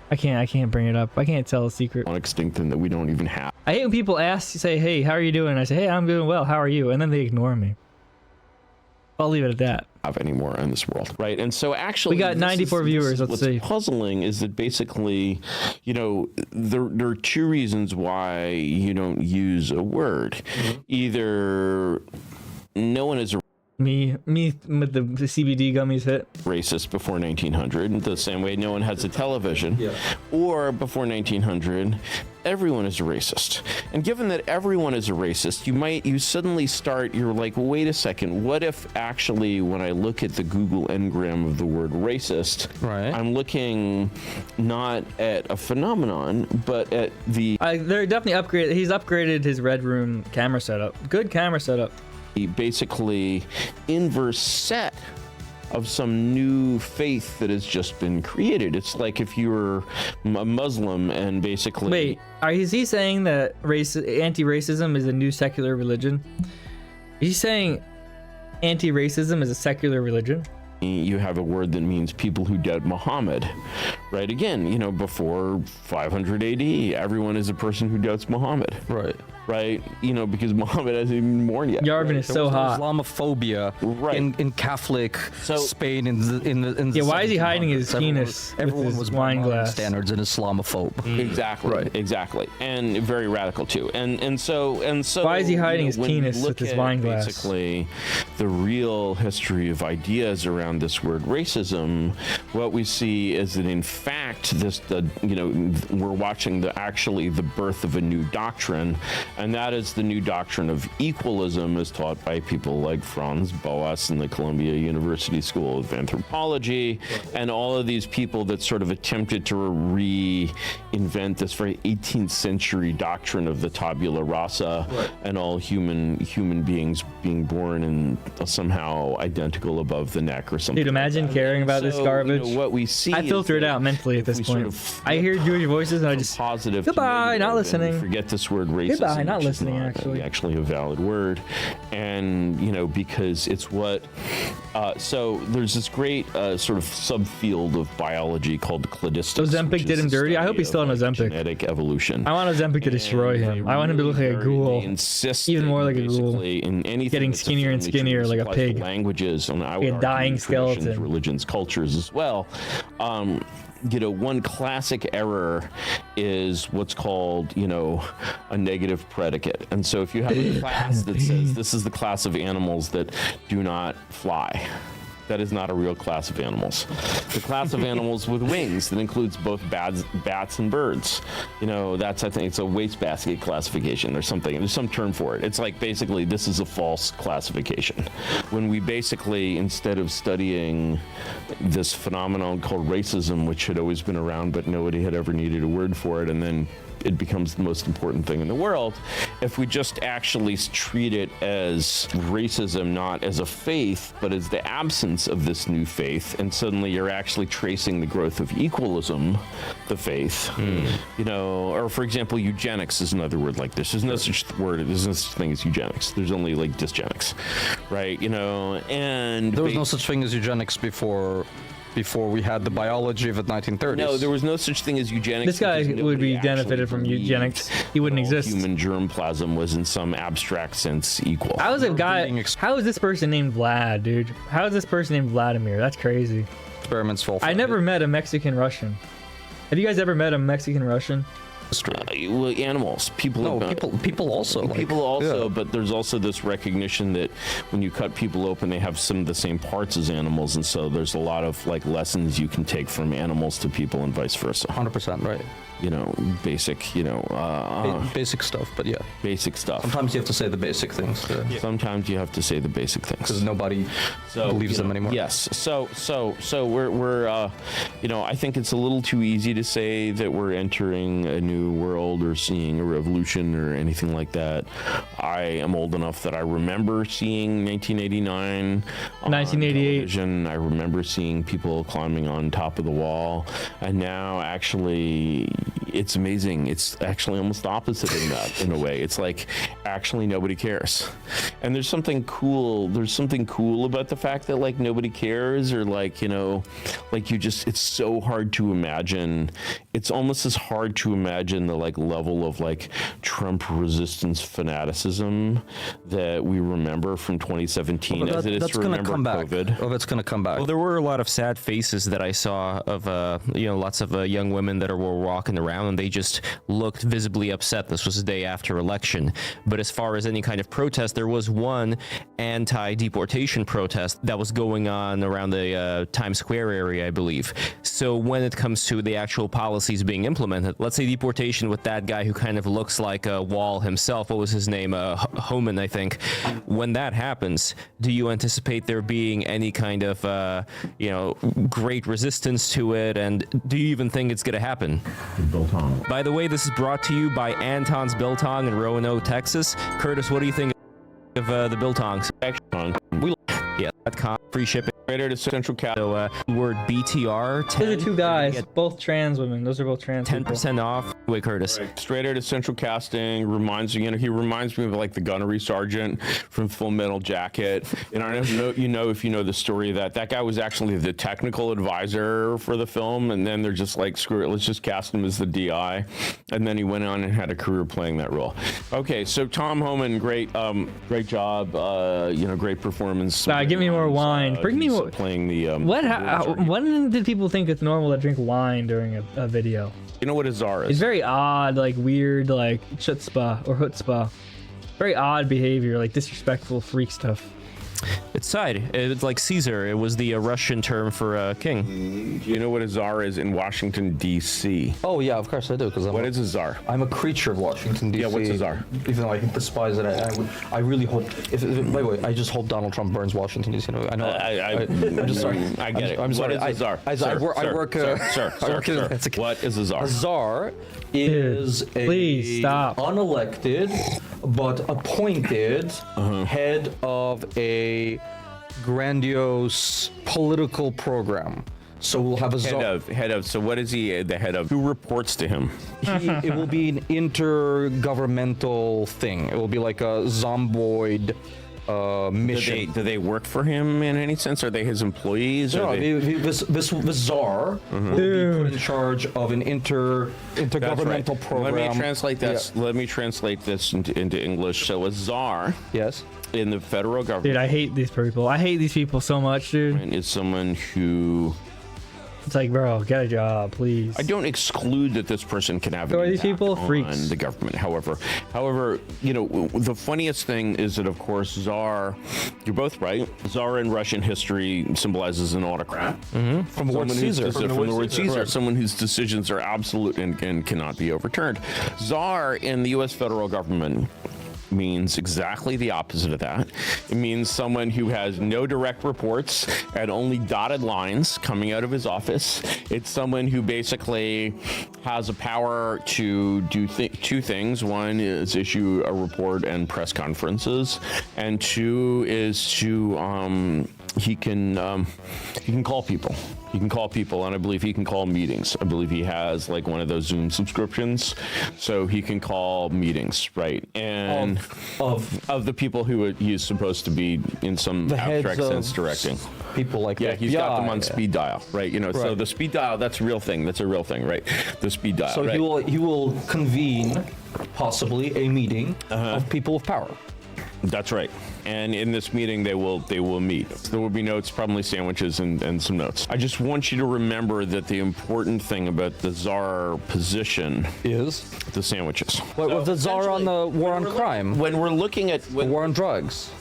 I can't bring it up. I can't tell a secret. extinct and that we don't even have. I hate when people say, hey, how are you doing? I say, hey, I'm doing well. How are you? And then they ignore me. I'll leave it at that. Anymore in this world, right? And so actually we got 94 viewers. Let's see. What's puzzling is that basically, you know, there are two reasons why you don't use a word. Either no one is a Me with the CBD gummies hit. racist before 1900, the same way no one has a television, or before 1900, everyone is a racist. And given that everyone is a racist, you suddenly you're like, well, wait a second, what if actually when I look at the Google Ngram of the word racist, right, I'm looking not at a phenomenon, but at the... They're definitely upgraded. He's upgraded his Red Room camera setup. Good camera setup. Basically inverse set of some new faith that has just been created. It's like if you were a Muslim and basically... Wait, is he saying that anti-racism is a new secular religion? Is he saying anti-racism is a secular religion? You have a word that means people who doubt Muhammad, right? Again, you know, before 500 AD, everyone is a person who doubts Muhammad. Right? You know, because Muhammad hasn't even born yet. Yarvin right? is so hot. Islamophobia in Catholic Spain in the yeah, why is he hiding his penis? Everyone was wine glass standards and Islamophobe. Exactly, and very radical too. And so why is he hiding his penis with his wine glass? Basically, the real history of ideas around this word racism, what we see is that in fact we're watching the birth of a new doctrine. And that is the new doctrine of equalism as taught by people like Franz Boas in the Columbia University School of Anthropology, and all of these people that sort of attempted to reinvent this very 18th century doctrine of the tabula rasa, and all human beings being born and somehow identical above the neck or something. Dude, imagine caring about this garbage. You know, what we see, I filter it out mentally at this point. I hear Jewish voices and I just positive. Goodbye, not listening. Forget this word racism. Goodbye, not listening. Actually a valid word, and you know, because it's what. So there's this great sort of subfield of biology called cladistics. Ozempic did him dirty. I hope he's still on Ozempic. Genetic evolution. I want Ozempic to destroy him. I want him to look like a ghoul. Even more like a ghoul. In anything getting skinnier and skinnier like a pig. Languages, and I would a dying skeleton. Religions, cultures as well. You know, one classic error is what's called, you know, a negative predicate. And so if you have a class that says this is the class of animals that do not fly, that is not a real class of animals. The class of animals with wings that includes both bats and birds. You know, I think it's a wastebasket classification or something. There's some term for it. It's like basically this is a false classification. When we basically, instead of studying this phenomenon called racism, which had always been around but nobody had ever needed a word for it, and then it becomes the most important thing in the world, if we just actually treat it as racism, not as a faith, but as the absence of this new faith, and suddenly you're actually tracing the growth of equalism, the faith, you know, or for example, eugenics is another word like this. There's no such thing as eugenics. There's only like dysgenics, right? You know, and there was no such thing as eugenics before we had the biology of the 1930s. No, there was no such thing as eugenics. This guy would be benefited from eugenics. He wouldn't exist. Human germplasm was in some abstract sense equal. How is this person named Vlad, dude? How is this person named Vladimir? That's crazy. Experiments fall. I never met a Mexican Russian. Have you guys ever met a Mexican Russian? Well, animals, people. No, people also. People also, but there's also this recognition that when you cut people open, they have some of the same parts as animals, and so there's a lot of like lessons you can take from animals to people and vice versa. 100% right. You know, basic. You know, basic stuff, but yeah, basic stuff. Sometimes you have to say the basic things. Sometimes you have to say the basic things because nobody believes them anymore. Yes. So we're you know, I think it's a little too easy to say that we're entering a new new world or seeing a revolution or anything like that. I am old enough that I remember seeing 1989 on 1988. television. I remember seeing people climbing on top of the wall, and now actually it's amazing. It's actually almost the opposite in that, in a way. It's like actually nobody cares, and there's something cool about the fact that like nobody cares, or like, you know, like you just, it's so hard to imagine. It's almost as hard to imagine the like level of like Trump resistance fanaticism that we remember from 2017 as it is to remember COVID. Oh, that's gonna come back. Well, there were a lot of sad faces that I saw of, lots of young women that were walking around, and they just looked visibly upset. This was the day after election. But as far as any kind of protest, there was one anti-deportation protest that was going on around the Times Square area, I believe. So when it comes to the actual policies being implemented, let's say deportation with that guy who kind of looks like a wall himself, what was his name? Homan, I think. When that happens, do you anticipate there being any kind of, great resistance to it? And do you even think it's going to happen? Biltong. By the way, this is brought to you by Anton's Biltong in Roanoke, Texas. Curtis, what do you think of the Biltongs? We .com, free shipping. Straight to Central Cal. So word BTR. Those are two guys, both trans women. Those are both trans 10% off. Wait, Curtis. Right. Straight out of Central Casting reminds me, he reminds me of like the gunnery sergeant from Full Metal Jacket. And I don't know if you know the story of that guy was actually the technical advisor for the film, and then they're just like, screw it, let's just cast him as the DI. And then he went on and had a career playing that role. Okay, so Tom Homan, great job, great performance. Give me more wine. Bring me more. Playing the when did people think it's normal to drink wine during a video? You know what a czar is? It's very odd, like weird, like chutzpah or chutzpah. Very odd behavior, like disrespectful freak stuff. It's side. It's like Caesar. It was the Russian term for king. Do you know what a czar is in Washington, D.C.? Oh yeah, of course I do. Because what is a czar? I'm a creature of Washington, D.C. Yeah, what's a czar? Even though I despise it, I really hope. By the way, I just hope Donald Trump burns Washington, D.C. I know. I'm just sorry. I get it. I'm sorry. What is a czar? I work. What is a czar? A czar is please stop. Unelected but appointed head of a grandiose political program. So we'll have a head of. So what is he the head of? Who reports to him? It will be an intergovernmental thing. It will be like a zomboid mission. Do they work for him in any sense? Are they his employees? No, this czar will be put in charge of an intergovernmental program. Let me translate this. Yeah. Let me translate this into English. So a czar. Yes. In the federal government. Dude, I hate these people. I hate these people so much, dude. Is someone who. It's like, bro, get a job, please. I don't exclude that this person can have an impact these people freaks on the government. However, the funniest thing is that, of course, czar. You're both right. Czar in Russian history symbolizes an autocrat. Mm-hmm. From the word Caesar. From the word Caesar. Someone whose decisions are absolute and cannot be overturned. Czar in the U.S. federal government means exactly the opposite of that. It means someone who has no direct reports and only dotted lines coming out of his office. It's someone who basically has a power to do two things. One is issue a report and press conferences, and two is to he can call people. He can call people, and I believe he can call meetings. I believe he has like one of those Zoom subscriptions, so he can call meetings, right? And of the people who he's supposed to be in some abstract sense directing. People like he's got them on speed dial, right? So the speed dial, that's a real thing. That's a real thing, right? The speed dial. So he will convene possibly a meeting of people of power. That's right. And in this meeting, they will meet. There will be notes, probably sandwiches and some notes. I just want you to remember that the important thing about the czar position is the sandwiches. What was the czar on the war on crime? When we're looking at the war on drugs.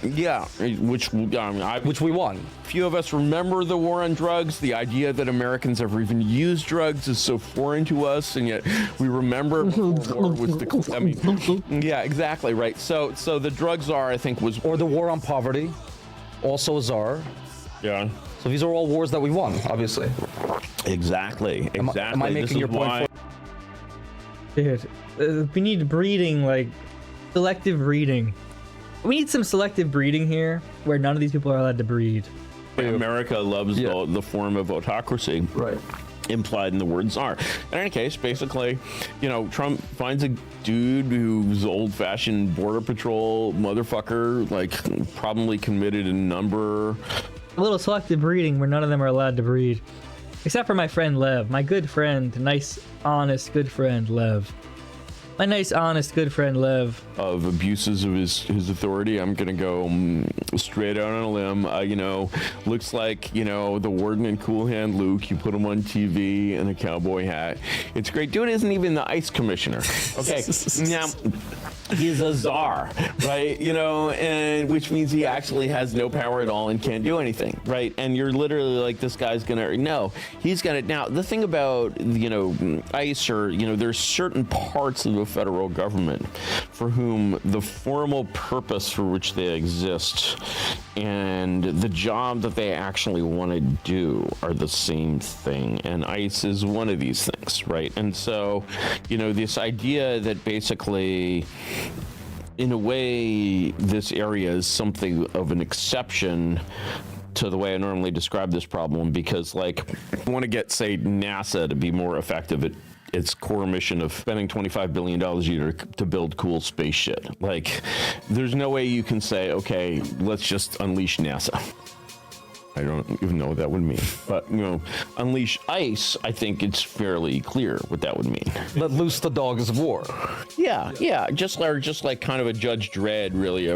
Yeah, which we won. Few of us remember the war on drugs. The idea that Americans ever even used drugs is so foreign to us, and yet we remember war was yeah, exactly right. So the drug czar, I think, was or the war on poverty, also a czar. Yeah. So these are all wars that we won, obviously. Exactly. Am I making your point? Dude, we need breeding, like selective breeding. We need some selective breeding here where none of these people are allowed to breed. America loves the form of autocracy. Right. Implied in the word czar. In any case, basically, Trump finds a dude who's old-fashioned border patrol motherfucker, like probably committed a number. A little selective breeding where none of them are allowed to breed. Except for my friend Lev, my good friend, nice, honest, good friend Lev. My nice, honest, good friend Lev. Of abuses of his authority, I'm gonna go straight out on a limb. Looks like the warden in Cool Hand Luke. You put him on TV in a cowboy hat. It's great. Dude isn't even the ICE commissioner. Okay, now he's a czar, right? And which means he actually has no power at all and can't do anything, right? And you're literally like, this guy's gonna he's gonna. Now the thing about ICE, or there's certain parts of the federal government for whom the formal purpose for which they exist and the job that they actually want to do are the same thing, and ICE is one of these things, right? And so this idea that basically in a way this area is something of an exception to the way I normally describe this problem, because like I want to get, say, NASA to be more effective at its core mission of spending $25 billion a year to build cool space shit. Like, there's no way you can say, okay, let's just unleash NASA. I don't even know what that would mean. But, unleash ICE, I think it's fairly clear what that would mean. Let loose the dogs of war. Yeah. Just like kind of a Judge Dredd, really,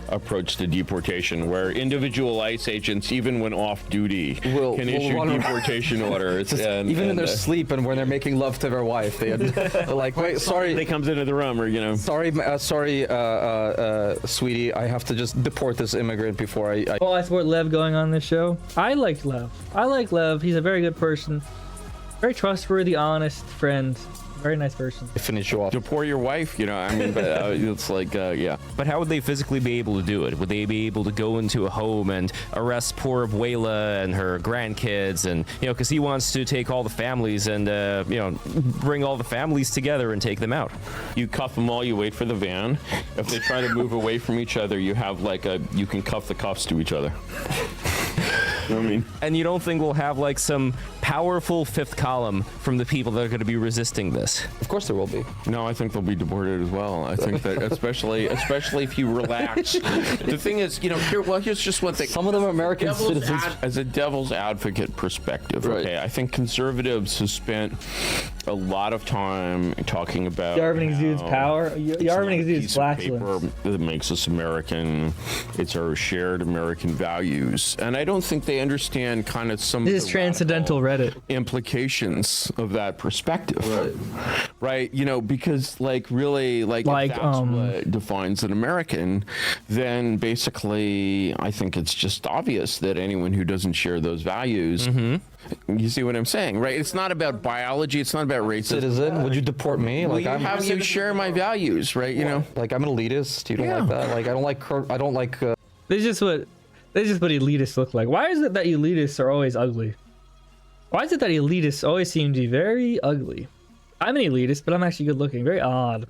approach to deportation, where individual ICE agents, even when off duty, can issue deportation orders. Even in their sleep and when they're making love to their wife, they're like, wait, sorry. They comes into the room, or Sorry, sweetie, I have to just deport this immigrant before I. Oh, I support Lev going on this show. I like Lev. He's a very good person, very trustworthy, honest friend. Very nice person. Finish you off. Deport your wife, but it's like, yeah. But how would they physically be able to do it? Would they be able to go into a home and arrest poor Abuela and her grandkids, and because he wants to take all the families and bring all the families together and take them out? You cuff them all. You wait for the van. If they try to move away from each other, you have you can cuff the cuffs to each other. You know what I mean? And you don't think we'll have like some powerful fifth column from the people that are going to be resisting this? Of course there will be. No, I think they'll be deported as well. I think that especially if you relax. The thing is, here's just one thing. Some of them are American citizens. As a devil's advocate perspective, right. Okay, I think conservatives have spent a lot of time talking about Yarvin exudes power. Yarvin exudes flatulence. That makes us American. It's our shared American values, and I don't think they understand kind of some. This is transcendental Reddit implications of that perspective, right? Because really, if that's what defines an American, then basically, I think it's just obvious that anyone who doesn't share those values. Mm-hmm. You see what I'm saying, right? It's not about biology. It's not about racism. Citizen, would you deport me? Like, how do you share my values, right? Like I'm an elitist. You don't like that? Like I don't like. This is what elitists look like. Why is it that elitists are always ugly? Why is it that elitists always seem to be very ugly? I'm an elitist, but I'm actually good looking. Very odd.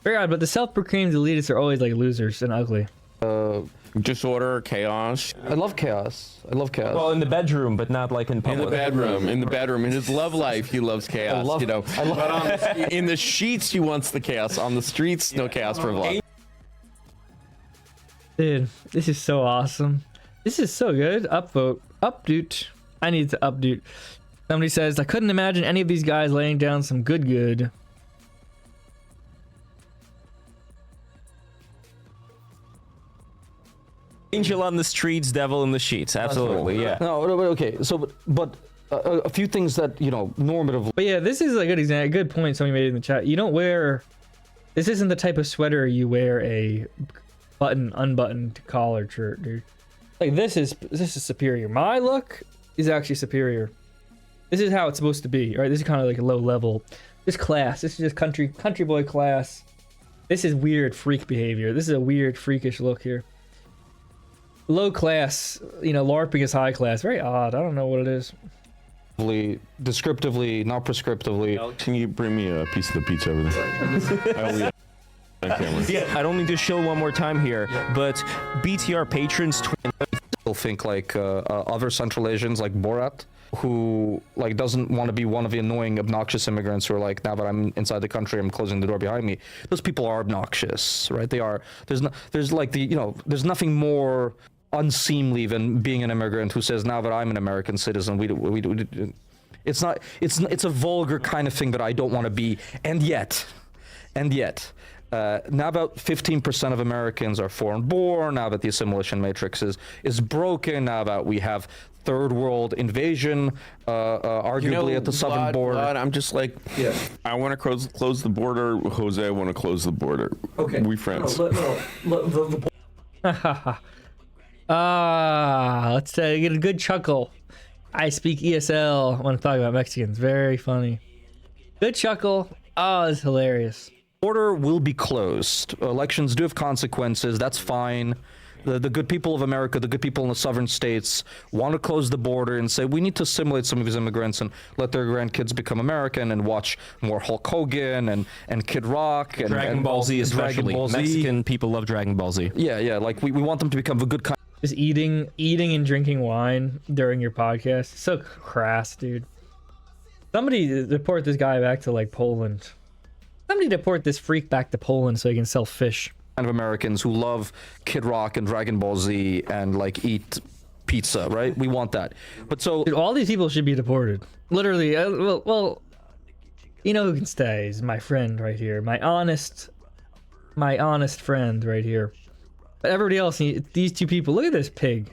Very odd, but the self-proclaimed elitists are always like losers and ugly. Disorder, chaos. I love chaos. Well, in the bedroom, but not like in public. In the bedroom. In his love life, he loves chaos. But in the sheets, he wants the chaos. On the streets, no chaos for love. Dude, this is so awesome. This is so good. Upvote. Updoot. I need to updoot. Somebody says, I couldn't imagine any of these guys laying down some good. Angel on the streets, devil in the sheets. Absolutely, yeah. No, okay. So, but a few things that normatively. But yeah, this is a good example. Good point somebody made in the chat. You don't wear. This isn't the type of sweater you wear a unbuttoned collared shirt, dude. Like this is superior. My look is actually superior. This is how it's supposed to be, right? This is kind of like a low level. This class. This is just country boy class. This is weird freak behavior. This is a weird freakish look here. Low class, LARPing is high class. Very odd. I don't know what it is. descriptively, not prescriptively. Can you bring me a piece of the pizza over there? I'll eat it on camera. Yeah, I don't need to show one more time here, but BTR patrons People think like other Central Asians like Borat, who like doesn't want to be one of the annoying, obnoxious immigrants who are like, now that I'm inside the country, I'm closing the door behind me. Those people are obnoxious, right? They are. There's like there's nothing more unseemly than being an immigrant who says, now that I'm an American citizen, it's not. It's a vulgar kind of thing that I don't want to be, and yet. Now about 15% of Americans are foreign-born. Now that the assimilation matrix is broken. Now that we have third world invasion, arguably at the southern border. I'm just like, I want to close the border. Jose, I want to close the border. Okay, we friends. Let's get a good chuckle. I speak ESL when talking about Mexicans. Very funny. Good chuckle. Oh, it's hilarious. Border will be closed. Elections do have consequences. That's fine. The good people of America, the good people in the southern states want to close the border and say, we need to assimilate some of these immigrants and let their grandkids become American and watch more Hulk Hogan and Kid Rock and Dragon Ball Z especially. Dragon Ball Z. Mexican people love Dragon Ball Z. Yeah, like we want them to become the good kind. Just eating and drinking wine during your podcast. So crass, dude. Somebody deport this guy back to like Poland. Somebody deport this freak back to Poland so he can sell fish. Kind of Americans who love Kid Rock and Dragon Ball Z and like eat pizza, right? We want that. But so Dude, all these people should be deported. Literally. Well, you know who can stay is my friend right here. My honest friend right here. But everybody else, these two people. Look at this pig.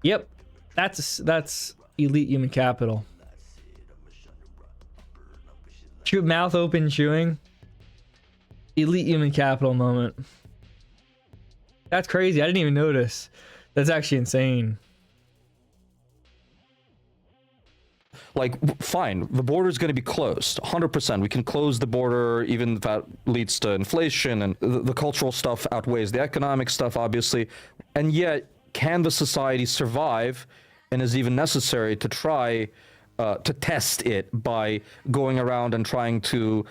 Yep, that's elite human capital. Mouth open chewing. Elite human capital moment. That's crazy. I didn't even notice. That's actually insane. like, fine, the border is going to be closed 100%. We can close the border, even if that leads to inflation, and the cultural stuff outweighs the economic stuff, obviously. And yet, can the society survive, and is even necessary to try to test it by going around and trying to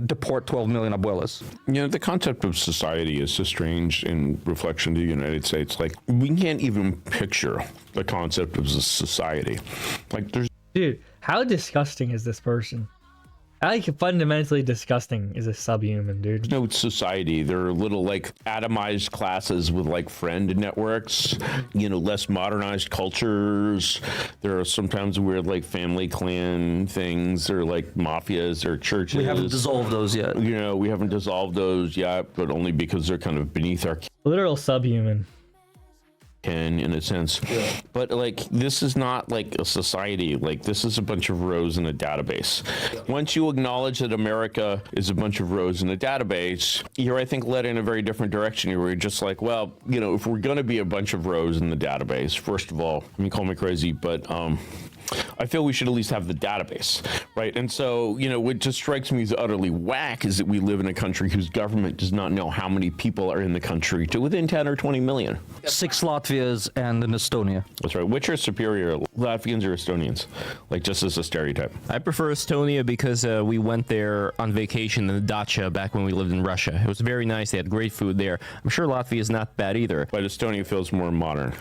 deport 12 million abuelas? You know, the concept of society is so strange in reflection to the United States. Like, we can't even picture the concept of society. Like, there's... Dude, how disgusting is this person? How like fundamentally disgusting is a subhuman, dude? no society. There are little, like, atomized classes with, like, friend networks, you know, less modernized cultures. There are sometimes weird, like, family clan things, or, like, mafias or churches. We haven't dissolved those yet. You know, we haven't dissolved those yet, but only because they're kind of beneath our Literal subhuman. ken, in a sense. Yeah. But, like, this is not, like, a society. Like, this is a bunch of rows in a database. Yeah. Once you acknowledge that America is a bunch of rows in a database, you're, I think, led in a very different direction. You're just like, well, you know, if we're going to be a bunch of rows in the database, first of all, I mean, call me crazy, but I feel we should at least have the database, right? And so, you know, what just strikes me as utterly whack is that we live in a country whose government does not know how many people are in the country to within 10 or 20 million. 6 Latvias and an Estonia. That's right. Which are superior, Latvians or Estonians? Like, just as a stereotype. I prefer Estonia because we went there on vacation in the dacha back when we lived in Russia. It was very nice. They had great food there. I'm sure Latvia is not bad either. But Estonia feels more modern.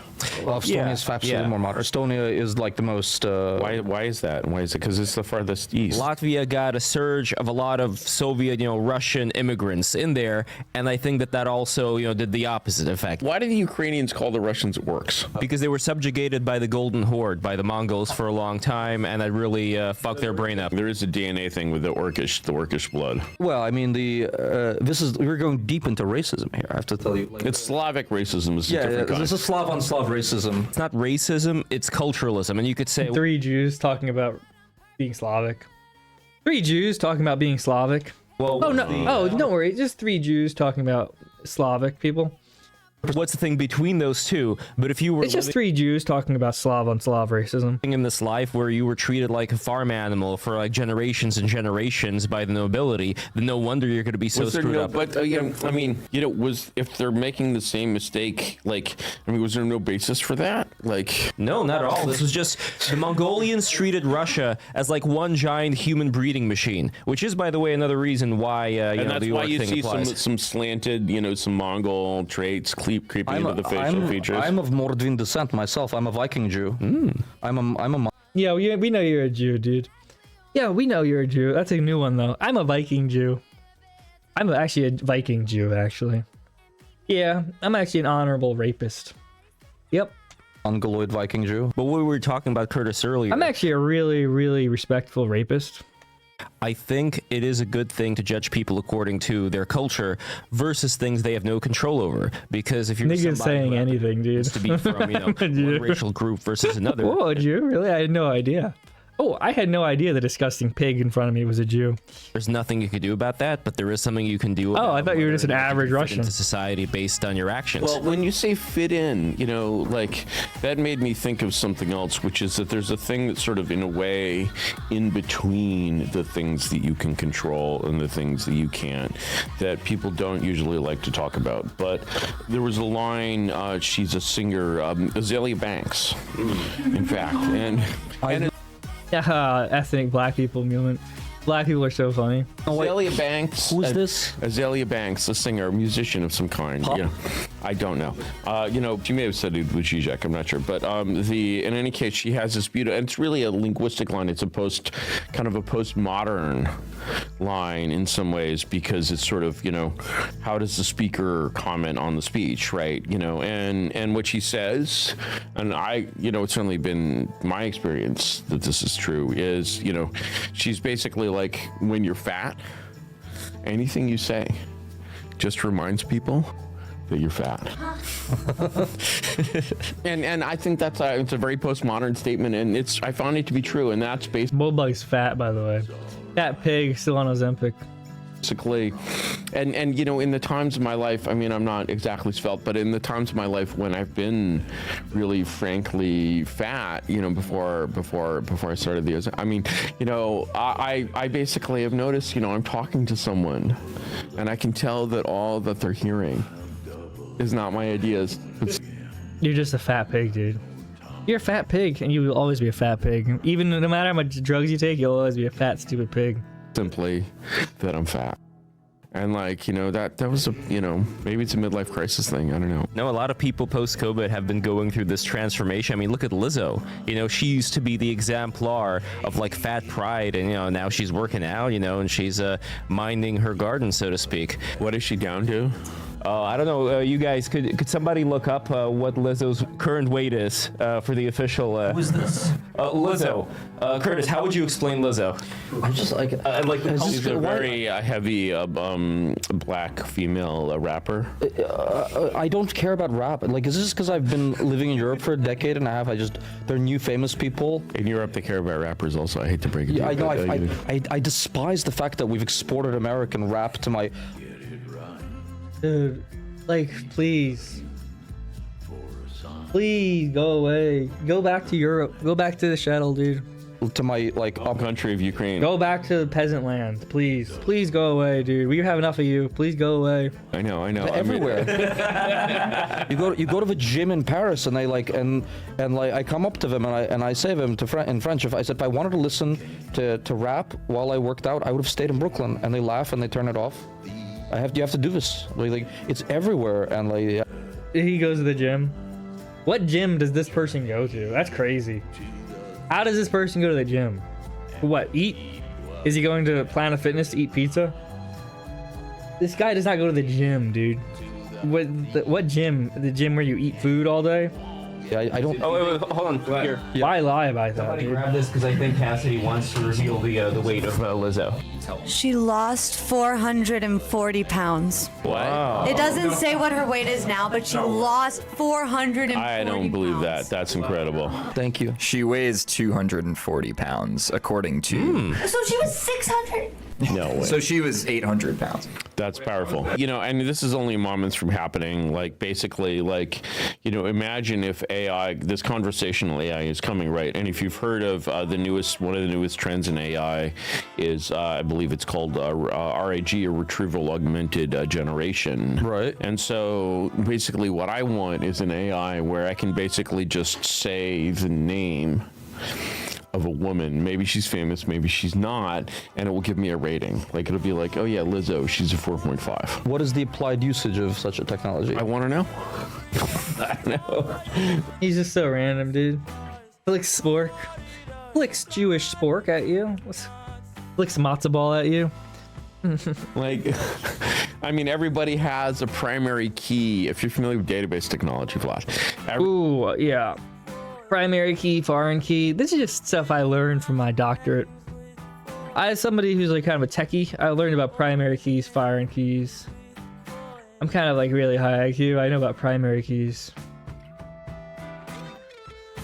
Well, Estonia is absolutely more modern. Estonia is like the most... Why is that? Why is it? Because it's the farthest east. Latvia got a surge of a lot of Soviet, Russian immigrants in there, and I think that also, did the opposite effect. Why do the Ukrainians call the Russians orcs? Because they were subjugated by the Golden Horde, by the Mongols for a long time, and that really fucked their brain up. There is a DNA thing with the orcish blood. Well, I mean, we're going deep into racism here, I have to tell you. It's Slavic racism. It's a different kind. This is Slav on Slav racism. It's not racism, it's culturalism, and you could say... 3 Jews talking about being Slavic. 3 Jews talking about being Slavic. Well, don't worry, just 3 Jews talking about Slavic people. what's the thing between those two. But if you were It's just three Jews talking about Slav on Slav racism. living in this life where you were treated like a farm animal for like generations and generations by the nobility, then no wonder you're going to be so Was there screwed no, up. but I mean, was if they're making the same mistake, like, I mean, was there no basis for that? Like, No, not at all. This was just the Mongolians treated Russia as like one giant human breeding machine, which is, by the way, another reason why and that's the why York you thing see applies. some slanted, some Mongol traits creeping into the facial features. I'm of Mordvin descent myself. I'm a Viking Jew. I'm a Yeah, we know you're a Jew, dude. Yeah, we know you're a Jew. That's a new one, though. I'm a Viking Jew. I'm actually a Viking Jew, actually. Yeah, I'm actually an honorable rapist. Yep. Mongoloid Viking Jew. But we were talking about Curtis earlier. I'm actually a really, really respectful rapist. I think it is a good thing to judge people according to their culture versus things they have no control over. Because if you're Niggas saying anything, dude. to be from one racial group versus another, Whoa, Jew? Really? I had no idea. Oh, I had no idea the disgusting pig in front of me was a Jew. there's nothing you can do about that. But there is something you can do. About I thought you were just an whether or not average you fit Russian. into society based on your actions. Well, when you say fit in, like that made me think of something else, which is that there's a thing that's sort of in a way in between the things that you can control and the things that you can't, that people don't usually like to talk about. But there was a line, she's a singer, Azalea Banks, in fact, and Ethnic black people movement. Black people are so funny. Azalea Banks. Who's this? Azalea Banks, a singer, a musician of some kind. Pop? I don't know. She may have said it was Zizek, I'm not sure. But in any case, she has this beautiful, and it's really a linguistic line. It's kind of a postmodern line in some ways, because it's sort of, how does the speaker comment on the speech, right? And what she says, and it's certainly been my experience that this is true, is, she's basically like, when you're fat, anything you say just reminds people that you're fat. and I think it's a very postmodern statement, and I found it to be true, and that's Bullbug's fat, by the way. That pig still on Ozempic. basically, and in the times of my life, I mean, I'm not exactly svelte, but in the times of my life when I've been really frankly fat, before I started I mean, I basically have noticed, I'm talking to someone and I can tell that all that they're hearing is not my ideas. You're just a fat pig, dude. You're a fat pig, and you will always be a fat pig. Even no matter how much drugs you take, you'll always be a fat, stupid pig. Simply that I'm fat. And that was maybe it's a midlife crisis thing. I don't know. No, a lot of people post-COVID have been going through this transformation. I mean, look at Lizzo. She used to be the exemplar of like fat pride, and now she's working out, and she's minding her garden, so to speak. What is she down to? I don't know. You guys, could somebody look up what Lizzo's current weight is for the official? Who's this? Lizzo. Curtis, how would you explain Lizzo? I'm just like, She's a very heavy black female rapper. I don't care about rap. Like, is this because I've been living in Europe for a decade and a half? They're new famous people. In Europe, they care about rappers also. I hate to break it to Yeah, you. I know. I despise the fact that we've exported American rap to my. Dude, please. Please go away. Go back to Europe. Go back to the shuttle, dude. To my country of Ukraine. Go back to the peasant land, please. Please go away, dude. We have enough of you. Please go away. I know. Everywhere. you go to the gym in Paris, and they I come up to them and I say to them in French. If I wanted to listen to rap while I worked out, I would have stayed in Brooklyn. And they laugh and they turn it off. You have to do this. Like it's everywhere, and He goes to the gym. What gym does this person go to? That's crazy. How does this person go to the gym? What, eat? Is he going to Planet Fitness to eat pizza? This guy does not go to the gym, dude. What gym? The gym where you eat food all day? Yeah, I don't. Oh, wait, hold on. Here. Why lie about that, Somebody dude? grab this because I think Cassidy wants to reveal the weight of Lizzo. She lost 440 pounds. Wow. It doesn't say what her weight is now, but she lost 440 pounds. I don't believe that. That's incredible. Thank you. she weighs 240 pounds, according to. So she was 600. No way. So she was 800 pounds. That's powerful. You know, and this is only moments from happening. Like, basically, like, you know, imagine if AI, this conversational AI is coming, right? And if you've heard of one of the newest trends in AI is, I believe it's called RAG, or retrieval augmented generation. Right. And so basically what I want is an AI where I can basically just say the name of a woman. Maybe she's famous, maybe she's not, and it will give me a rating. Like, it'll be like, oh yeah, Lizzo, she's a 4.5. What is the applied usage of such a technology? I want to know. I don't know. He's just so random, dude. Flicks spork. Flicks Jewish spork at you. Flicks matzo ball at you. Like, I mean, everybody has a primary key. If you're familiar with database technology, Vlad. Ooh, yeah. Primary key, foreign key. This is just stuff I learned from my doctorate. As somebody who's like kind of a techie, I learned about primary keys, foreign keys. I'm kind of like really high IQ. I know about primary keys.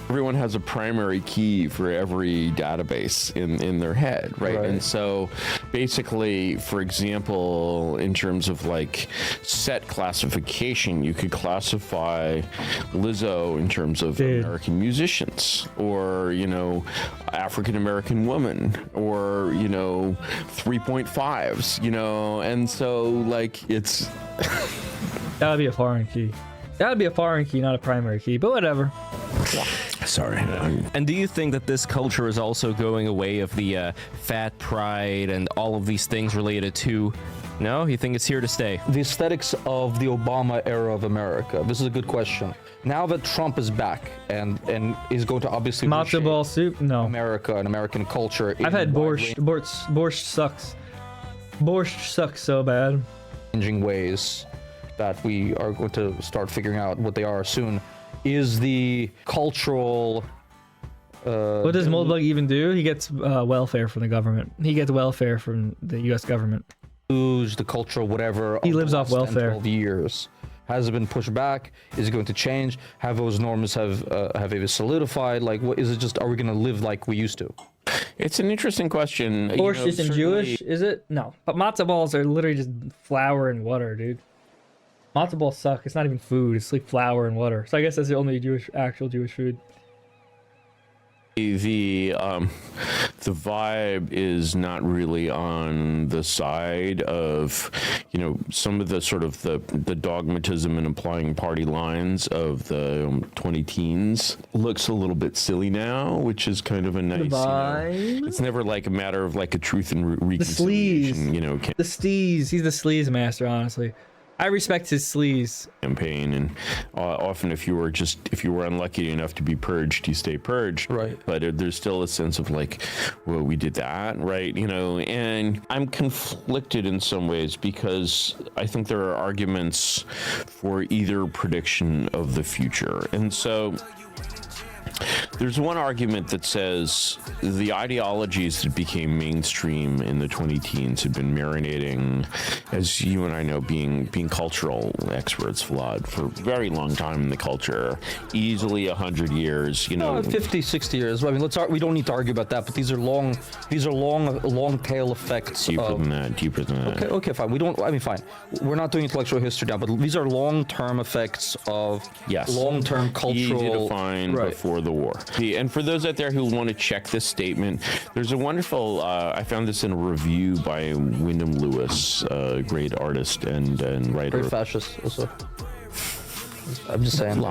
Everyone has a primary key for every database in their head, right? And so basically, for example, in terms of like set classification, you could classify Lizzo in terms of American musicians, or, you know, African American woman, or, you know, 3.5s, you know, and so like it's That would be a foreign key. That would be a foreign key, not a primary key, but whatever. sorry. And do you think that this culture is also going away of the fat pride and all of these things related to? No, you think it's here to stay? The aesthetics of the Obama era of America. This is a good question. Now that Trump is back and is going to obviously Matzo reshape ball soup? No. America and American culture. I've had borscht. Borscht sucks. Borscht sucks so bad. Changing ways that we are going to start figuring out what they are soon. Is the cultural. What does Moldbug even do? He gets welfare from the government. He gets welfare from the U.S. government. Lose the cultural whatever. He lives the off last 10, welfare. 12 years. Has it been pushed back? Is it going to change? Have those norms have they solidified? Like, what is it? Just, are we going to live like we used to? It's an interesting question. Borscht isn't Jewish, is it? No. But matzo balls are literally just flour and water, dude. Matzo balls suck. It's not even food. It's like flour and water. So I guess that's the only actual Jewish food. The vibe is not really on the side of, you know, some of the sort of the dogmatism and applying party lines of the 20 teens looks a little bit silly now, which is kind of a nice, you know, it's never like a matter of like a truth and reconciliation, you know, The steez. He's the sleaze master, honestly. I respect his sleaze. Campaign, and often if you were unlucky enough to be purged, you stay purged, right? But there's still a sense of like, well, we did that, right? You know, and I'm conflicted in some ways because I think there are arguments for either prediction of the future, and so there's one argument that says the ideologies that became mainstream in the 20 teens have been marinating, as you and I know, being cultural experts, Vlad, for a very long time in the culture, easily 100 years, you know. 50, 60 years. I mean, we don't need to argue about that, but these are long tail effects. Deeper than that. Okay, fine. Fine. We're not doing intellectual history now, but these are long-term effects of long-term cultural. Easy to find before the war. And for those out there who want to check this statement, there's a wonderful, I found this in a review by Wyndham Lewis, a great artist and writer. Very fascist also. I'm just saying.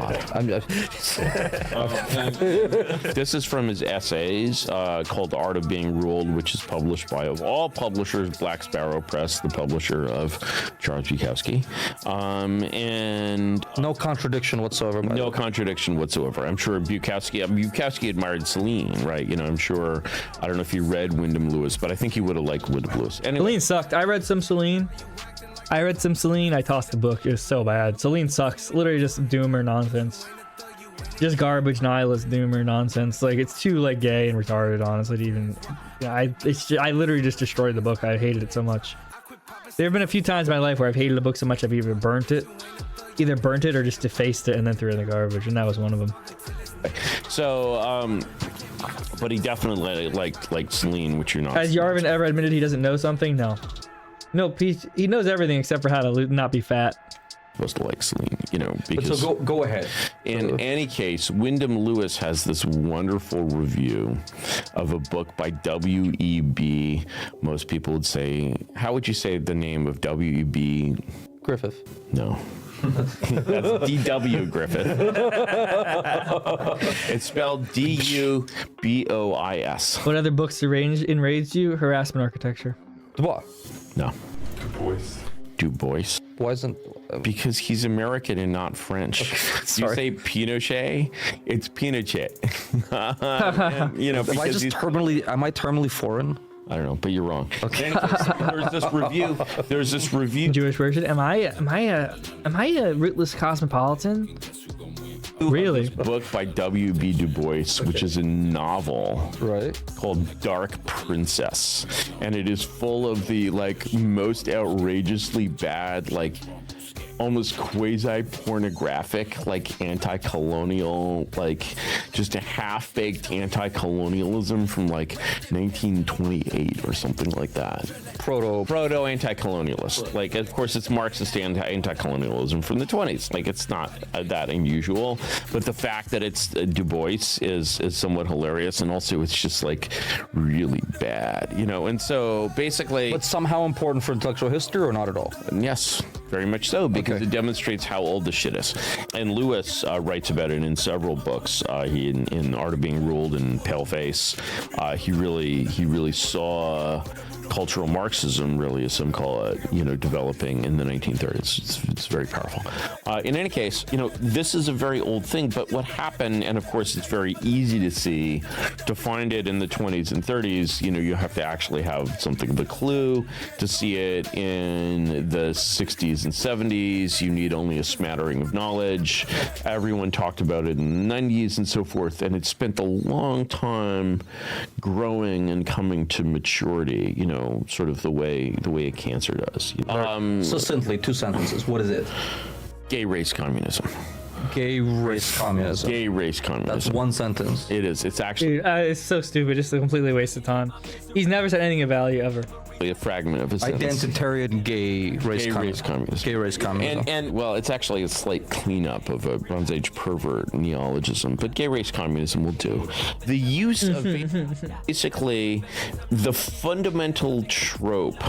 This is from his essays called The Art of Being Ruled, which is published by, of all publishers, Black Sparrow Press, the publisher of Charles Bukowski. And no contradiction whatsoever. No contradiction whatsoever. I'm sure Bukowski admired Celine, right? You know, I'm sure, I don't know if you read Wyndham Lewis, but I think he would have liked Wyndham Lewis. Anyway. Celine sucked. I read some Celine. I tossed the book. It was so bad. Celine sucks. Literally just doomer nonsense. Just garbage, nihilist doomer nonsense. Like, it's too like gay and retarded, honestly. I literally just destroyed the book. I hated it so much. There have been a few times in my life where I've hated a book so much I've either burnt it or just defaced it and then threw it in the garbage, and that was one of them. So, but he definitely liked Celine, which you're not. Has Yarvin ever admitted he doesn't know something? No. No, he knows everything except for how to not be fat. Supposed to like Celine, you know, because So go ahead. in any case, Wyndham Lewis has this wonderful review of a book by W.E.B. Most people would say, how would you say the name of W.E.B.? Griffith. No. That's D.W. Griffith. It's spelled D.U.B.O.I.S. What other books enraged you? Harassment Architecture. What? No. Du Bois. Why isn't? Because he's American and not French. You sorry. say Pinochet, it's Pinochet. And, you know, Am I because just he's, terminally foreign? I don't know, but you're wrong. Okay. There's this review. There's this review. Jewish version. Am I a rootless cosmopolitan? Really? Book by W.B. Du Bois, which is a novel Right. called Dark Princess, and it is full of the like most outrageously bad, like almost quasi-pornographic, like anti-colonial, like just a half-baked anti-colonialism from like 1928 or something like that. Proto anti-colonialist. Like, of course, it's Marxist anti-colonialism from the 20s. Like, it's not that unusual, but the fact that it's Du Bois is somewhat hilarious, and also it's just like really bad, you know. And so basically, But somehow important for intellectual history, or not at all? yes, very much so, because it demonstrates how old the shit is. And Lewis writes about it in several books. He in Art of Being Ruled and Paleface. He really saw cultural Marxism, really, as some call it, you know, developing in the 1930s. It's very powerful. In any case, you know, this is a very old thing, but what happened, and of course it's very easy to see, to find it in the 20s and 30s, you know, you have to actually have something of a clue. To see it in the 60s and 70s, you need only a smattering of knowledge. Everyone talked about it in the 90s and so forth, and it spent a long time growing and coming to maturity, you know, sort of the way a cancer does. Succinctly, 2 sentences. What is it? Gay race communism. Gay race communism. Gay race communism. That's 1 sentence. It is. It's actually Dude, it's so stupid. Just a completely waste of time. He's never said anything of value ever. a fragment of a sentence. Identitarian gay race Communism. Gay race communism. And well, it's actually a slight cleanup of a Bronze Age pervert neologism, but gay race communism will do. The use of basically the fundamental trope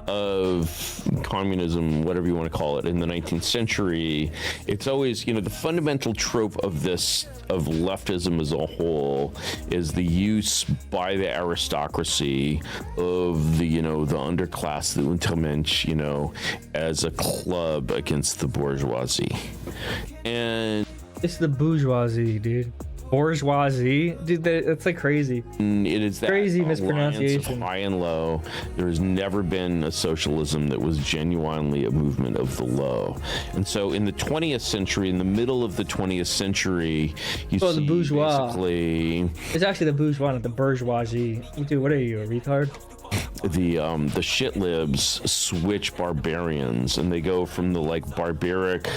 of communism, whatever you want to call it, in the 19th century, it's always, you know, the fundamental trope of this, of leftism as a whole, is the use by the aristocracy of the, you know, the underclass, the Untermensch, you know, as a club against the bourgeoisie. And It's the bourgeoisie, dude. Bourgeoisie, dude. That's like crazy. it is that Crazy alliance mispronunciation. of high and low. There has never been a socialism that was genuinely a movement of the low. And so in the 20th century, in the middle of the 20th century, you Oh, the see bourgeois. basically It's actually the bourgeois, not the bourgeoisie. Dude, what are you, a retard? the shit libs switch barbarians, and they go from the like barbaric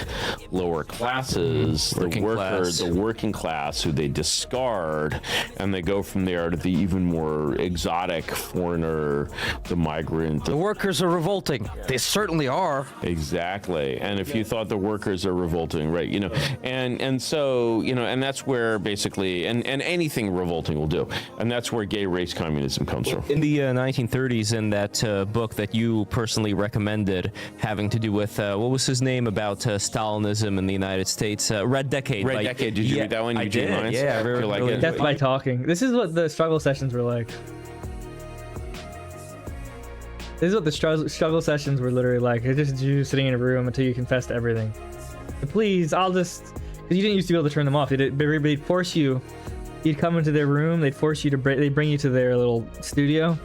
lower classes, the working class who they discard, and they go from there to the even more exotic foreigner, the migrant. The workers are revolting. They certainly are. Exactly. And if you thought the workers are revolting, right, you know, and so, you know, and that's where basically, and anything revolting will do, and that's where gay race communism comes from. In the 1930s, in that book that you personally recommended, having to do with what was his name, about Stalinism in the United States, Red Decade. Red Decade. Did you read that one? I Eugene did. Lyons? Yeah, I feel like it. Death by talking. This is what the struggle sessions were like. This is what the struggle sessions were literally like. It's just you sitting in a room until you confess to everything. But please, I'll just... Because you didn't used to be able to turn them off. They'd force you... You'd come into their room, they'd force you to... They'd bring you to their little studio.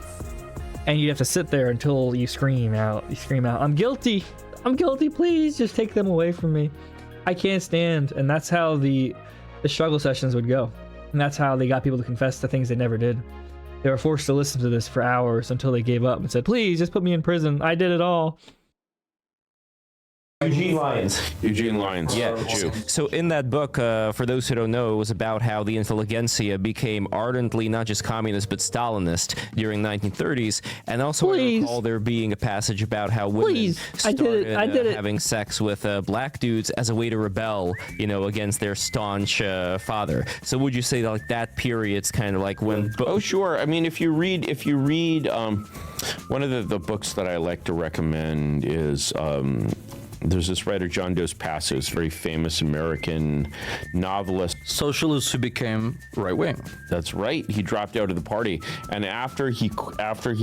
And you have to sit there until you scream out. You scream out, I'm guilty! I'm guilty, please! Just take them away from me. I can't stand. And that's how the struggle sessions would go. And that's how they got people to confess to things they never did. They were forced to listen to this for hours until they gave up and said, please, just put me in prison. I did it all. Eugene Lyons. Eugene Lyons. Yeah. Jew. So in that book, for those who don't know, it was about how the intelligentsia became ardently not just communist but Stalinist during 1930s, and also I recall there being a passage about how women started having sex with black dudes as a way to rebel, against their staunch father. So would you say that, like, that period's kind of like when? Oh, sure. I mean, if you read, one of the books that I like to recommend is. There's this writer, John Dos Passos, very famous American novelist. Socialist who became right wing. That's right. He dropped out of the party, and after he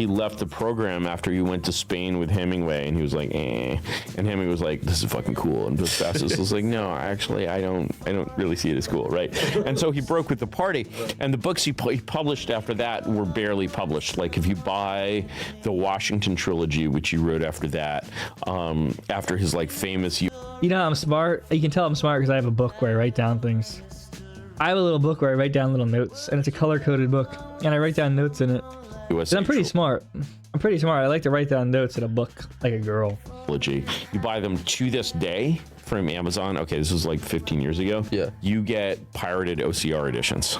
left the program, after he went to Spain with Hemingway, and he was like, and Hemingway was like, "This is fucking cool," and Dos Passos was like, "No, actually, I don't really see it as cool, right?" And so he broke with the party, and the books he published after that were barely published. Like if you buy the Washington trilogy, which he wrote after that, after his famous. I'm smart. You can tell I'm smart because I have a book where I write down things. I have a little book where I write down little notes, and it's a color-coded book, and I write down notes in it. I'm pretty smart. I like to write down notes in a book like a girl. You buy them to this day from Amazon. Okay, this was like 15 years ago. Yeah. You get pirated OCR editions.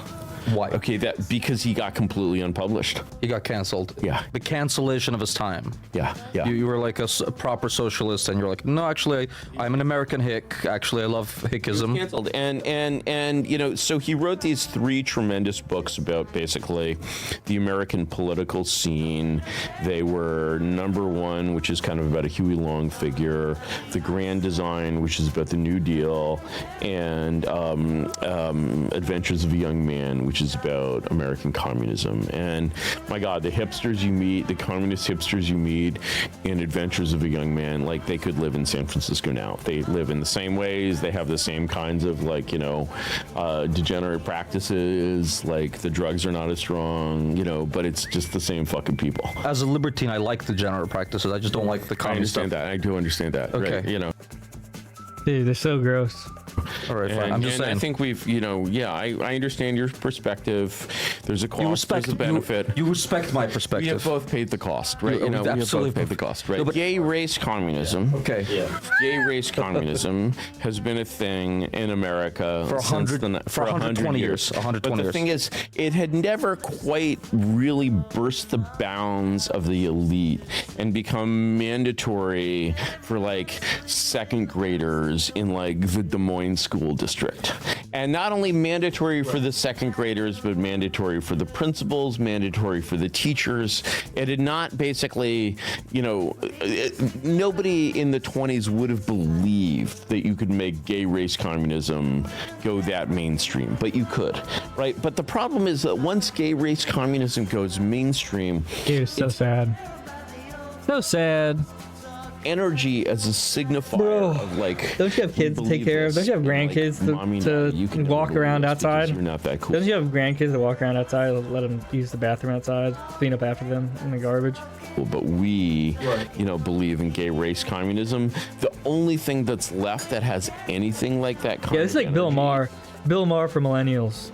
Why? Okay, because he got completely unpublished. He got canceled. Yeah. The cancellation of his time. Yeah. You were like a proper socialist, and you're like, no, actually, I'm an American hick. Actually, I love hickism. Canceled. And so he wrote these 3 tremendous books about basically the American political scene. They were number 1, which is kind of about a Huey Long figure, The Grand Design, which is about the New Deal, and Adventures of a Young Man, which is about American communism. And my God, the hipsters you meet, the communist hipsters you meet in Adventures of a Young Man, like they could live in San Francisco now. They live in the same ways. They have the same kinds of degenerate practices. Like the drugs are not as strong, but it's just the same fucking people. As a libertine, I like the degenerate practices. I just don't like the communist stuff. I do understand that. Okay. Right? Dude, they're so gross. All right, fine. I'm just saying. I think we've, I understand your perspective. There's a cost, there's a benefit. You respect my We perspective. have both paid the cost, right? We We have absolutely both paid the cost, right? No, but- Gay race communism. Okay. Yeah. Gay race communism has been a thing in America For 120 years. 120 But the years. thing is, it had never quite really burst the bounds of the elite and become mandatory for second graders in the Des Moines school district. And not only mandatory for the second graders, but mandatory for the principals, mandatory for the teachers. It had not basically, nobody in the 20s would have believed that you could make gay race communism go that mainstream, but you could, right? But the problem is that once gay race communism goes mainstream, Dude, so sad. So sad. energy as a signifier Bro, of don't you have kids to take care of? Don't you have grandkids to walk around outside? You're not that cool. Don't you have grandkids to walk around outside, let them use the bathroom outside, clean up after them in the garbage? But we, believe in gay race communism. The only thing that's left that has anything like that kind Yeah, this is like Bill Maher. Bill Maher for millennials.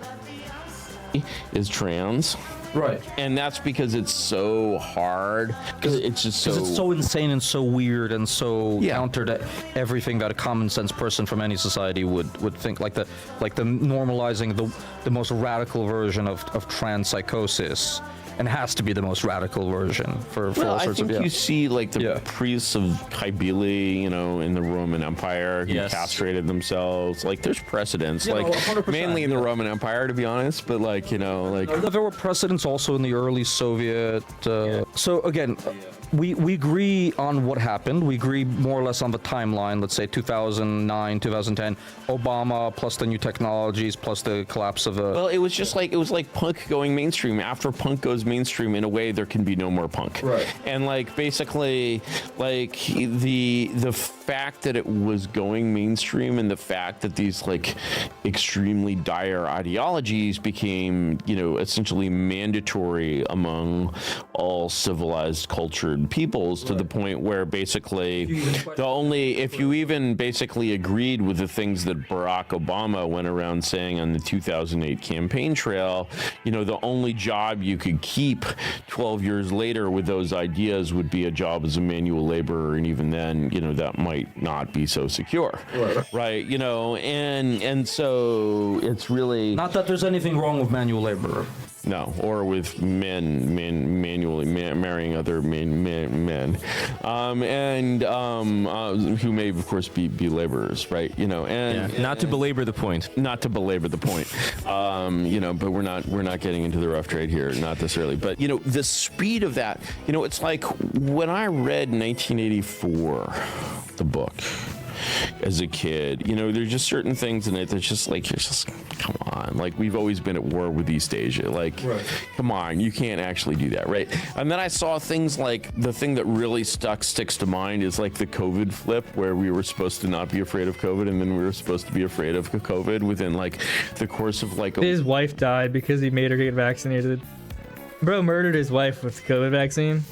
is trans. Right. And that's because it's so hard. Because it's just so... Because it's so insane and so weird and so Yeah. counter to everything that a common sense person from any society would think. Like the normalizing the most radical version of trans psychosis. And has to be the most radical version for all I sorts think of you see the priests of Kybele, in the Roman Empire who Yes. castrated themselves. There's precedents, 100%, mainly in the Roman Empire, to be honest. But There were precedents also in the early Soviet. So again, we agree on what happened. We agree more or less on the timeline. Let's say 2009, 2010, Obama plus the new technologies plus the collapse of the. Well, it was just like punk going mainstream. After punk goes mainstream, in a way, there can be no more punk. Right. And basically, the fact that it was going mainstream and the fact that these extremely dire ideologies became essentially mandatory among all civilized, cultured peoples to the point where basically if you even basically agreed with the things that Barack Obama went around saying on the 2008 campaign trail, the only job you could keep 12 years later with those ideas would be a job as a manual laborer, and even then, that might not be so secure, right? And so it's really Not that there's anything wrong with manual labor. no, or with men manually marrying other men, who may of course be laborers, right? Not to belabor the point. Not to belabor the point, but we're not getting into the rough trade here, not necessarily. But the speed of that, it's like when I read 1984, the book, as a kid, there's just certain things in it that's just like, you're just, come on, like, we've always been at war with East Asia, like, come on, you can't actually do that, right? And then I saw things like, the thing that really sticks to mind is like the COVID flip, where we were supposed to not be afraid of COVID, and then we were supposed to be afraid of COVID within like the course of like his wife died because he made her get vaccinated. Bro murdered his wife with the COVID vaccine,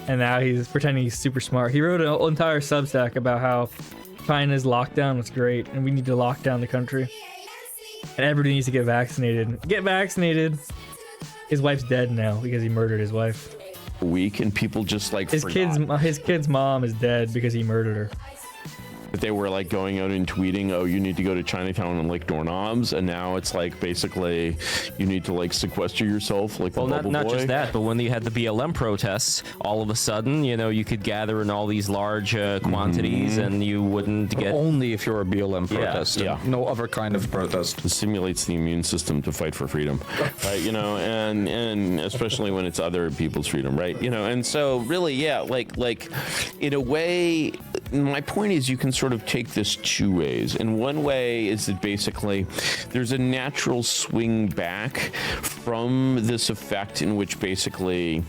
and now he's pretending he's super smart. He wrote an entire Substack about how China's lockdown was great and we need to lock down the country and everybody needs to get vaccinated. Get vaccinated. His wife's dead now because he murdered his wife. week, and people just like his kid's mom is dead because he murdered her. But they were like going out and tweeting, oh, you need to go to Chinatown and lick doorknobs, and now it's like basically you need to like sequester yourself like well, not just that, but when you had the BLM protests, all of a sudden, you know, you could gather in all these large quantities, and you wouldn't get only if you're a BLM protest. Yeah. No other kind of protest. It stimulates the immune system to fight for freedom, right? You know, and especially when it's other people's freedom, right? You know, and so really, yeah, like in a way, my point is you can sort of take this two ways. And one way is that basically there's a natural swing back from this effect in which basically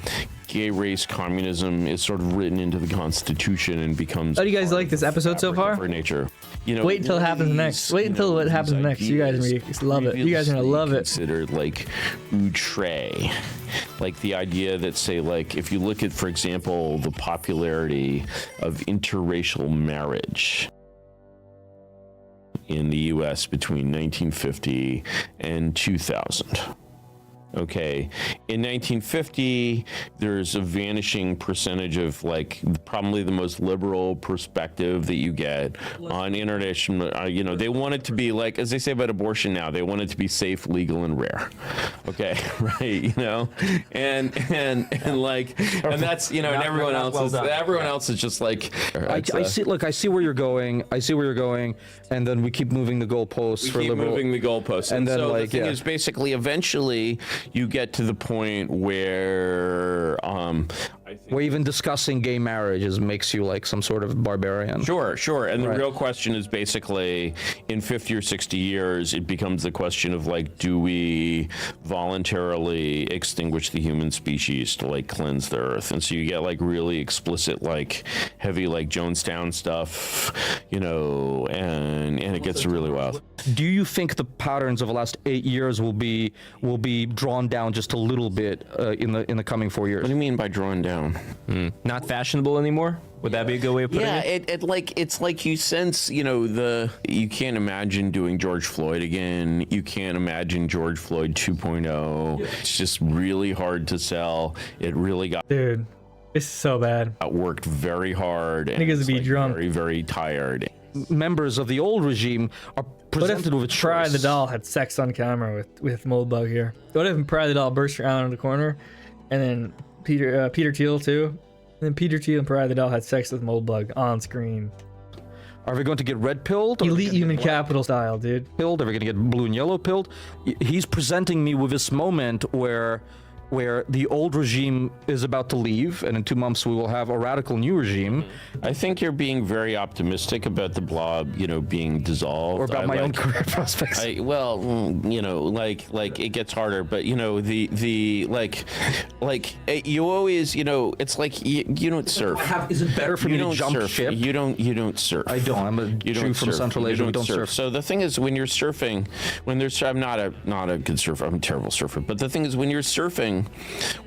gay race communism is sort of written into the Constitution and becomes. How do you guys like this episode so far? For nature, you know. Wait until it happens next. Wait until what happens next. You guys are gonna love it. You guys are gonna love it. Considered like outre, like the idea that, say, like if you look at, for example, the popularity of interracial marriage in the U.S. between 1950 and 2000. Okay, in 1950, there's a vanishing percentage of like probably the most liberal perspective that you get on international. You know, they want it to be like, as they say about abortion now, they want it to be safe, legal, and rare. Okay, right? You know, and like, and that's, you know, and everyone else is just like. I see. Look, I see where you're going. And then we keep moving the goalposts for liberal. Moving the goalposts, and then so like, the thing is basically eventually you get to the point where where even discussing gay marriage makes you like some sort of barbarian. Sure. And the real question is basically in 50 or 60 years, it becomes the question of like, do we voluntarily extinguish the human species to like cleanse the earth? And so you get like really explicit, like heavy, like Jonestown stuff, you know, and it gets really wild. Do you think the patterns of the last 8 years will be drawn down just a little bit in the coming 4 years? What do you mean by drawing down? not fashionable anymore? Would that be a good way of putting it? Yeah, it's like you sense, you know, you can't imagine doing George Floyd again. You can't imagine George Floyd 2.0. It's just really hard to sell. It really got. Dude, it's so bad. Worked very hard. And Niggas be drunk. Very, very tired. Members of the old regime are presented with a choice. Pry the doll had sex on camera with Moldbug here? What if Pry the doll burst around in the corner, and then Peter Thiel too? And then Peter Thiel and Pry the doll had sex with Moldbug on screen. Are we going to get red pilled? Elite human capital style, dude. Pilled? Are we going to get blue and yellow pilled? He's presenting me with this moment where the old regime is about to leave, and in 2 months we will have a radical new regime. I think you're being very optimistic about the blob, you know, being dissolved. Or about my own career prospects. Well, you know, like it gets harder, but you know, you always, you know, it's like you don't surf. Is it better for me to jump surf. ship? You don't surf. I don't. I'm a Jew from Central Asia. We don't surf. So the thing is, when you're surfing, I'm not a good surfer. I'm a terrible surfer. But the thing is, when you're surfing,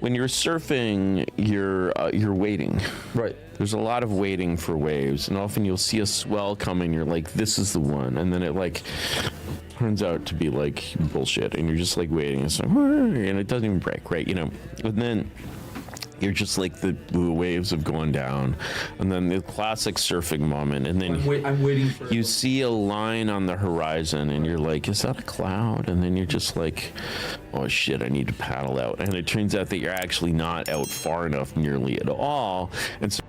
when you're surfing, you're waiting. Right. There's a lot of waiting for waves, and often you'll see a swell coming. You're like, this is the one, and then it like turns out to be like bullshit, and you're just like waiting, and it doesn't even break, right? You know, and then you're just like the waves have gone down, and then the classic surfing moment, and then I'm waiting for you see a line on the horizon, and you're like, is that a cloud? And then you're just like, oh shit, I need to paddle out, and it turns out that you're actually not out far enough nearly at all, and so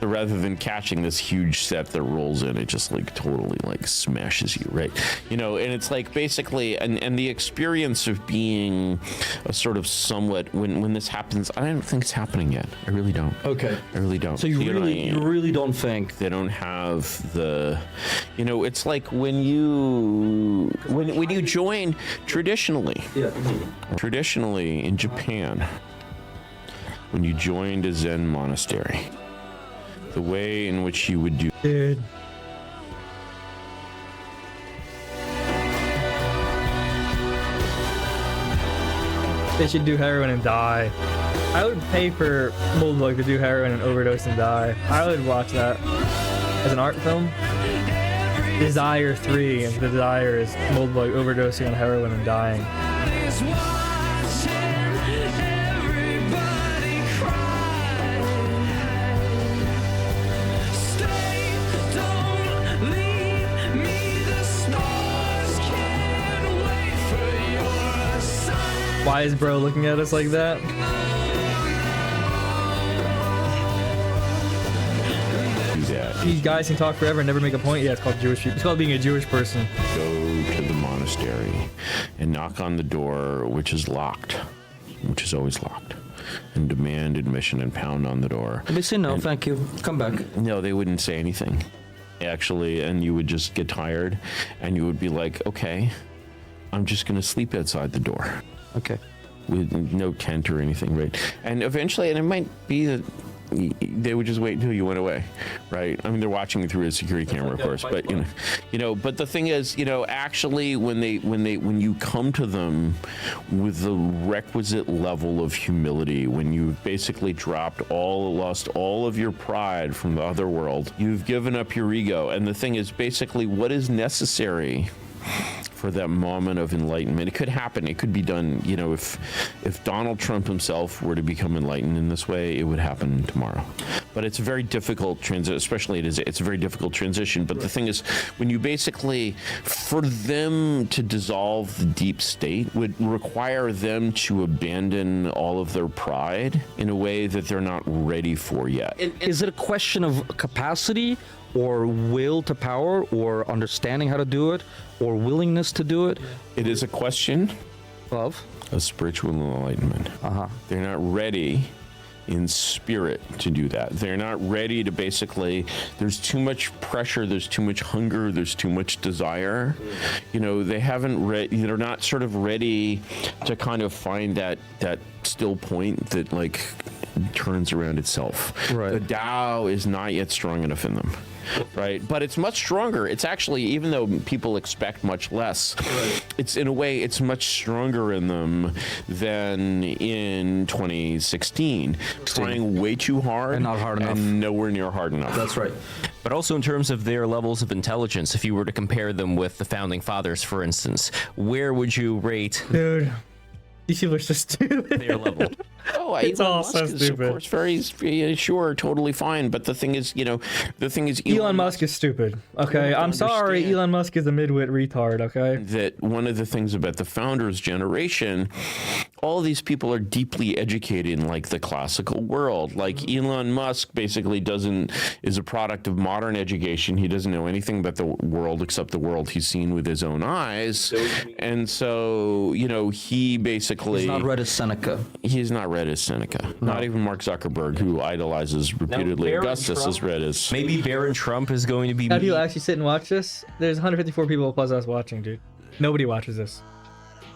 rather than catching this huge set that rolls in, it just like totally like smashes you, right? You know, and it's like basically, and the experience of being a sort of somewhat, when this happens, I don't think it's happening yet. I really don't. Okay. I really don't. So you really don't think they don't have the, you know, it's like when you join traditionally in Japan, when you joined a Zen monastery, the way in which you would do. Dude. They should do heroin and die. I would pay for Moldbug to do heroin and overdose and die. I would watch that as an art film. Desire 3, and the desire is Moldbug overdosing on heroin and dying. Why is bro looking at us like that? You guys can talk forever and never make a point. Yeah, it's called Jewish people. It's called being a Jewish person. Go to the monastery and knock on the door, which is locked, which is always locked, and demand admission and pound on the door. They say no, thank you. Come back. No, they wouldn't say anything, actually, and you would just get tired, and you would be like, okay, I'm just gonna sleep outside the door. Okay. With no tent or anything, right? And eventually, and it might be that they would just wait until you went away, right? I mean, they're watching you through a security camera, of course, but you know. But the thing is, you know, actually, when you come to them with the requisite level of humility, when you've basically lost all of your pride from the other world, you've given up your ego, and the thing is, basically, what is necessary for that moment of enlightenment. It could happen. It could be done. You know, if Donald Trump himself were to become enlightened in this way, it would happen tomorrow. But it's a very difficult transition, especially it's a very difficult transition. But the thing is, when you basically, for them to dissolve the deep state would require them to abandon all of their pride in a way that they're not ready for yet. Is it a question of capacity, or will to power, or understanding how to do it, or willingness to do it? It is a question of spiritual enlightenment. They're not ready in spirit to do that. They're not ready to basically, there's too much pressure, there's too much hunger, there's too much desire. You know, they haven't they're not sort of ready to kind of find that still point that like turns around itself. Right. The Tao is not yet strong enough in them. Right, but it's much stronger. It's actually, even though people expect much less, it's in a way it's much stronger in them than in 2016. Trying way too hard and not hard enough, and nowhere near hard enough. That's right. But also in terms of their levels of intelligence, if you were to compare them with the founding fathers, for instance, where would you rate? Dude, these people are so stupid. Their level. Oh, it's Elon all Musk so is, stupid. of course, very sure, totally fine. But the thing is, Elon Musk is stupid. Okay, I'm sorry, understand. Elon Musk is a midwit retard. Okay. That one of the things about the founders' generation, all of these people are deeply educated in like the classical world. Like Elon Musk basically is a product of modern education. He doesn't know anything about the world except the world he's seen with his own eyes. And so, he basically... He's not read as Seneca. He's not read as Seneca. No. Not even Mark Zuckerberg, who idolizes repeatedly Augustus, is read as... Maybe Baron Trump is going to be... How do you actually sit and watch this? There's 154 people plus us watching, dude. Nobody watches this.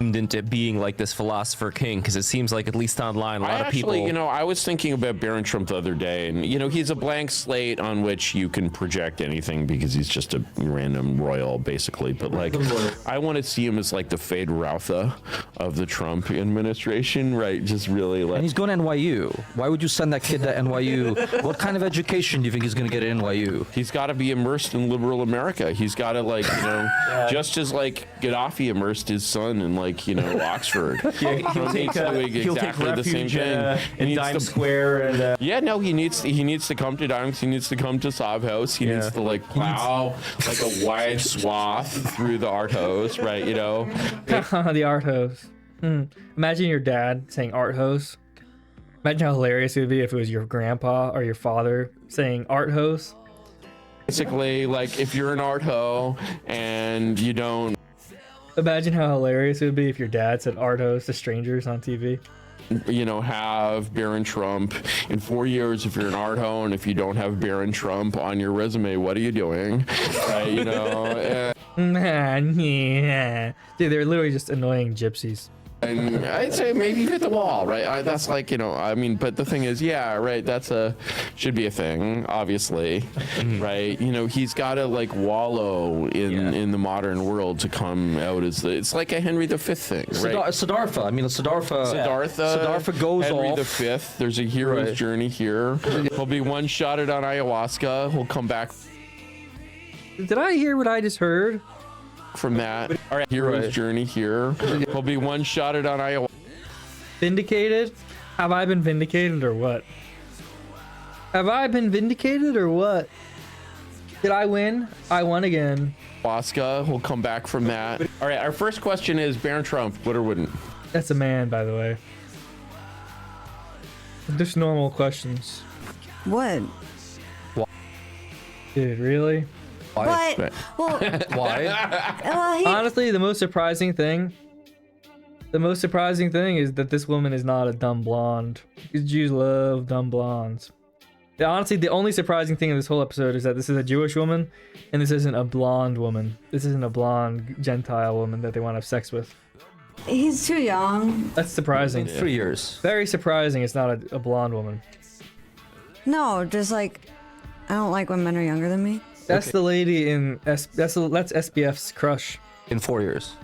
into being like this philosopher king, because it seems like, at least online, a lot of people. You know, I was thinking about Barron Trump the other day, and you know, he's a blank slate on which you can project anything because he's just a random royal, basically. But like, I want to see him as like the Fade Routha of the Trump administration, right? Just really like. And he's going to NYU. Why would you send that kid to NYU? What kind of education do you think he's going to get at NYU? He's got to be immersed in liberal America. He's got to, like, you know, just as like Gaddafi immersed his son in, like, you know, Oxford. He'll take exactly the same refuge thing. in Dime Square. And, yeah, no, he needs to come to Dimes. He needs to come to Sob House. He needs to like plow like a wide swath through the art hose, right? You know, The art hose. Imagine your dad saying art hose. Imagine how hilarious it would be if it was your grandpa or your father saying art hose. basically, like if you're an art ho and you don't. Imagine how hilarious it would be if your dad said art hose to strangers on TV. You know, have Barron Trump in 4 years. If you're an art ho and if you don't have Barron Trump on your resume, what are you doing? You know, Yeah. Dude, they're literally just annoying gypsies. and I'd say maybe hit the wall, right? That's like, you know, I mean, but the thing is, yeah, right. Should be a thing, obviously, right? You know, he's got to like wallow in the modern world to come out as it's like a Henry V thing, right? Siddhartha. I mean, Siddhartha goes Henry off. V. There's a hero's journey here. He'll be one-shotted on ayahuasca. He'll come back Did I hear what I just heard? from that. All right, hero's journey here. He'll be one-shotted on ayahuasca. Vindicated? Have I been vindicated or what? Have I been vindicated or what? Did I win? I won again. He'll come back from that. All right, our first question is Barron Trump, would or wouldn't? That's a man, by the way. Just normal questions. What? Dude, really? But Right. well, Why? well, he, Honestly, the most surprising thing is that this woman is not a dumb blonde. Because Jews love dumb blondes. Honestly, the only surprising thing in this whole episode is that this is a Jewish woman, and this isn't a blonde woman. This isn't a blonde Gentile woman that they want to have sex with. he's too young. That's surprising. 3 years. Very surprising it's not a blonde woman. No, just like I don't like when men are younger than me. That's the lady in that's SBF's crush. In 4 years.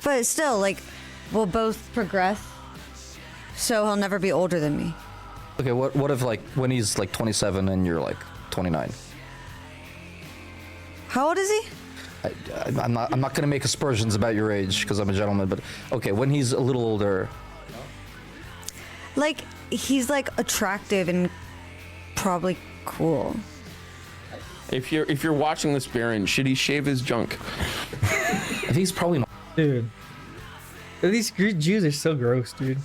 But still, like, we'll both progress, so he'll never be older than me. Okay, what if like when he's like 27 and you're like 29? How old is he? I'm not gonna make aspersions about your age because I'm a gentleman, but okay, when he's a little older. Like, he's like attractive and probably cool. If you're watching this, Barron, should he shave his junk? I think he's probably not. Dude. These Jews are so gross, dude.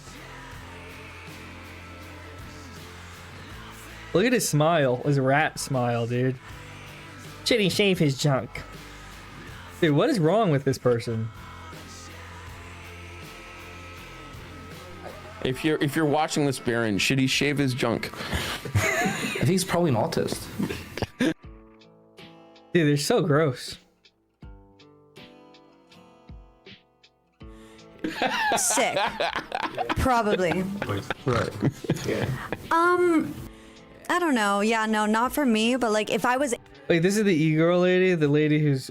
Look at his smile, his rat smile, dude. Should he shave his junk? Dude, what is wrong with this person? If you're watching this, Barron, should he shave his junk? I think he's probably an autist. Dude, they're so gross. Sick. Probably. Right. I don't know. Yeah, no, not for me. But like, if I was Wait, this is the e-girl lady? The lady who's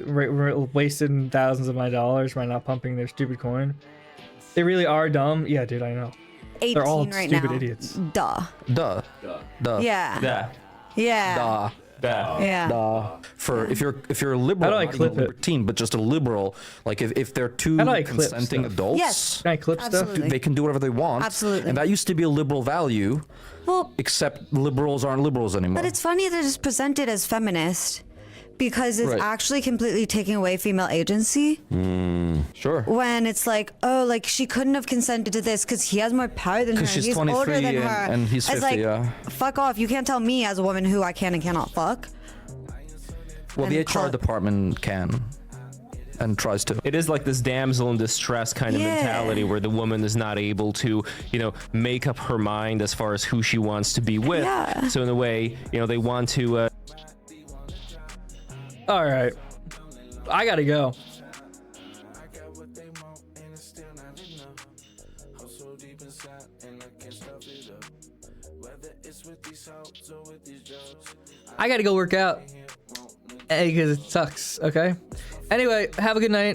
wasting thousands of my dollars by not pumping their stupid coin? They really are dumb? Yeah, dude, I know. 18 They're all right stupid now, idiots. Duh. Duh. Yeah. Yeah. Yeah. Duh. Yeah. For if you're a liberal, How do I not clip even a it? libertine, but just a liberal, like if they're two How do I clip consenting stuff? adults, Yes. Can I clip stuff? Absolutely. they can do whatever they want. Absolutely. And that used to be a liberal value, Well, except liberals aren't liberals anymore. but it's funny that it's presented as feminist because it's Right. actually completely taking away female agency. Sure. When it's like, oh, like she couldn't have consented to this because he has more power than her. 'Cause she's He's 23 older than her. and he's It's 50, like, yeah. fuck off. You can't tell me as a woman who I can and cannot fuck. Well, the and HR call- department can and tries to. It is like this damsel in distress kind of Yeah. mentality where the woman is not able to, make up her mind as far as who she wants to be with. Yeah. So in a way, they want to. All right. I gotta go. I gotta go work out because it sucks. Okay. Anyway, have a good night.